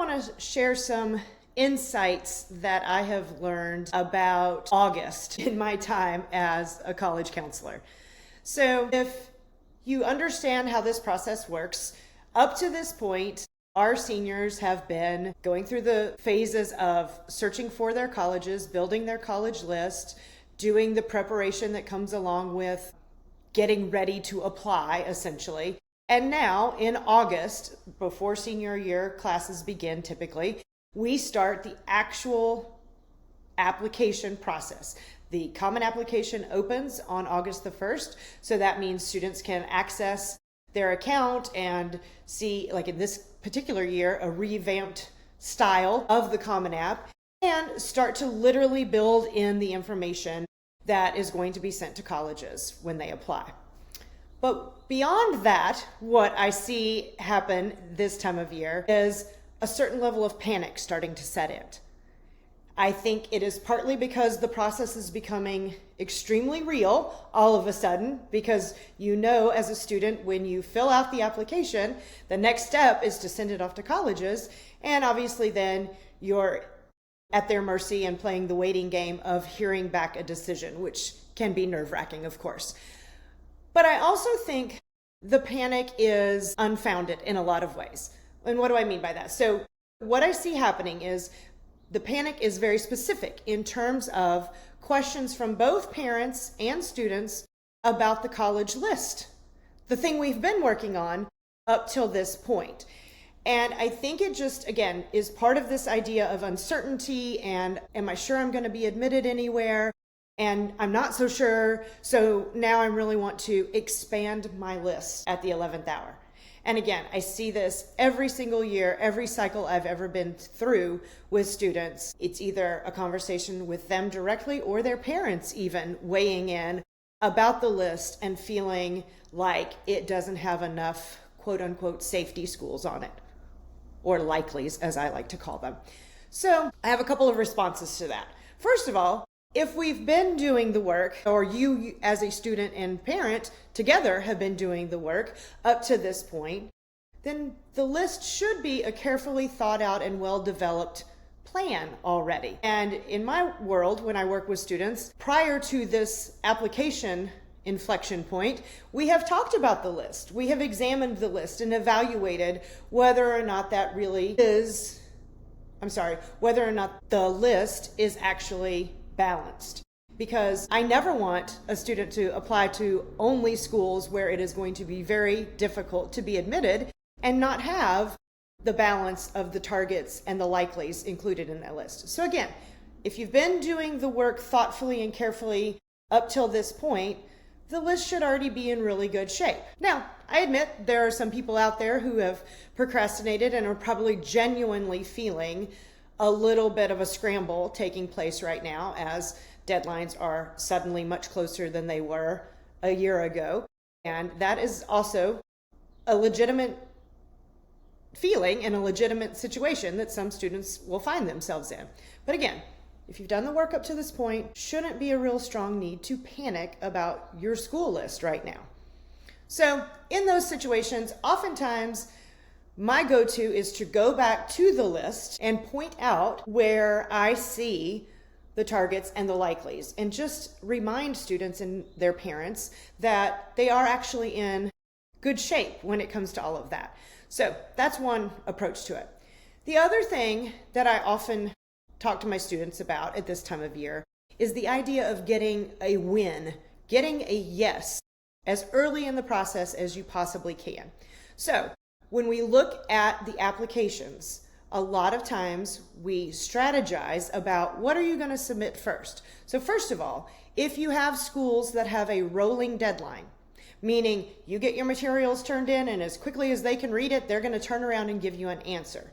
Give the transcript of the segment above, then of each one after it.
want to share some insights that I have learned about August in my time as a college counselor. So if you understand how this process works, up to this point, our seniors have been going through the phases of searching for their colleges, building their college list, doing the preparation that comes along with getting ready to apply, essentially. And now in August, before senior year classes begin typically, we start the actual application process. The common application opens on August the 1st, so that means students can access their account and see, like in this particular year, a revamped style of the Common App and start to literally build in the information that is going to be sent to colleges when they apply. But beyond that, what I see happen this time of year is a certain level of panic starting to set in. I think it is partly because the process is becoming extremely real all of a sudden, because you know as a student when you fill out the application, the next step is to send it off to colleges, and obviously then you're at their mercy and playing the waiting game of hearing back a decision, which can be nerve-wracking, of course. But I also think the panic is unfounded in a lot of ways. And what do I mean by that? So what I see happening is the panic is very specific in terms of questions from both parents and students about the college list, the thing we've been working on up till this point. And I think it just, again, is part of this idea of uncertainty and am I sure I'm going to be admitted anywhere? And I'm not so sure, so now I really want to expand my list at the 11th hour. And again, I see this every single year, every cycle I've ever been through with students. It's either a conversation with them directly or their parents even weighing in about the list and feeling like it doesn't have enough quote unquote safety schools on it, or likelies as I like to call them. So I have a couple of responses to that. First of all, if we've been doing the work, or you as a student and parent together have been doing the work up to this point, then the list should be a carefully thought out and well-developed plan already. And in my world, when I work with students, prior to this application inflection point, we have talked about the list. We have examined the list and evaluated whether or not that really is, whether or not the list is actually balanced, because I never want a student to apply to only schools where it is going to be very difficult to be admitted and not have the balance of the targets and the likelies included in that list. So again, if you've been doing the work thoughtfully and carefully up till this point, the list should already be in really good shape. Now, I admit there are some people out there who have procrastinated and are probably genuinely feeling a little bit of a scramble taking place right now as deadlines are suddenly much closer than they were a year ago. And that is also a legitimate feeling and a legitimate situation that some students will find themselves in. But again, if you've done the work up to this point, shouldn't be a real strong need to panic about your school list right now. So in those situations, oftentimes my go-to is to go back to the list and point out where I see the targets and the likelies, and just remind students and their parents that they are actually in good shape when it comes to all of that. So that's one approach to it. The other thing that I often talk to my students about at this time of year is the idea of getting a win, getting a yes as early in the process as you possibly can. So when we look at the applications, a lot of times we strategize about what are you going to submit first. So first of all, if you have schools that have a rolling deadline, meaning you get your materials turned in and as quickly as they can read it, they're going to turn around and give you an answer.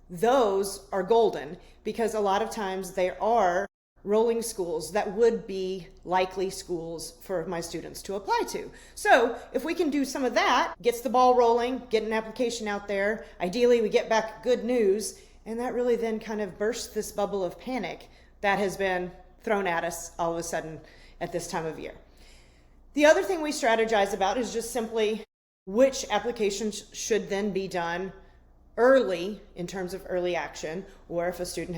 Those are golden because a lot of times there are rolling schools that would be likely schools for my students to apply to. So if we can do some of that, gets the ball rolling, get an application out there, ideally we get back good news, and that really then kind of bursts this bubble of panic that has been thrown at us all of a sudden at this time of year. The other thing we strategize about is just simply which applications should then be done early in terms of early action, or if a student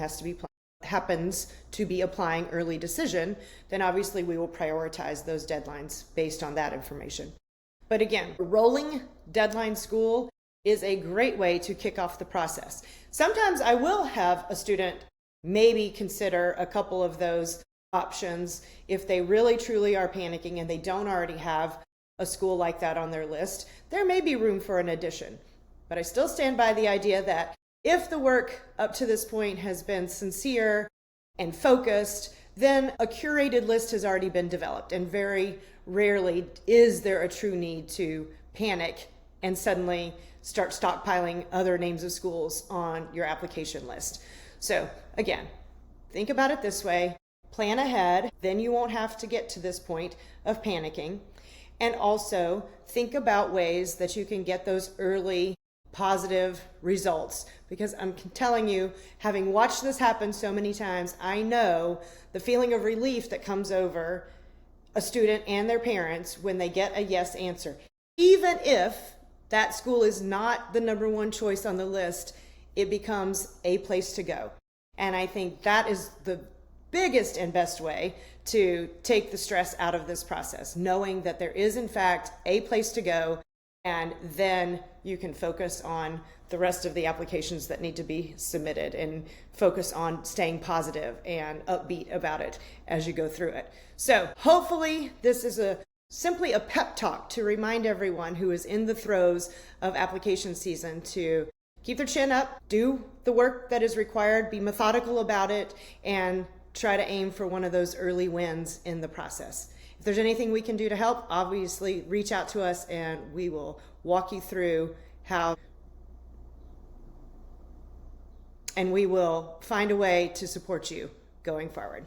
happens to be applying early decision, then obviously we will prioritize those deadlines based on that information. But again, rolling deadline school is a great way to kick off the process. Sometimes I will have a student maybe consider a couple of those options if they really truly are panicking and they don't already have a school like that on their list. There may be room for an addition, but I still stand by the idea that if the work up to this point has been sincere and focused, then a curated list has already been developed, and very rarely is there a true need to panic and suddenly start stockpiling other names of schools on your application list. So again, think about it this way, plan ahead, then you won't have to get to this point of panicking. And also think about ways that you can get those early positive results, because I'm telling you, having watched this happen so many times, I know the feeling of relief that comes over a student and their parents when they get a yes answer. Even if that school is not the number one choice on the list, it becomes a place to go. And I think that is the biggest and best way to take the stress out of this process, knowing that there is in fact a place to go, and then you can focus on the rest of the applications that need to be submitted and focus on staying positive and upbeat about it as you go through it. So hopefully this is simply a pep talk to remind everyone who is in the throes of application season to keep their chin up, do the work that is required, be methodical about it, and try to aim for one of those early wins in the process. If there's anything we can do to help, obviously reach out to us and we will walk you through how, and we will find a way to support you going forward.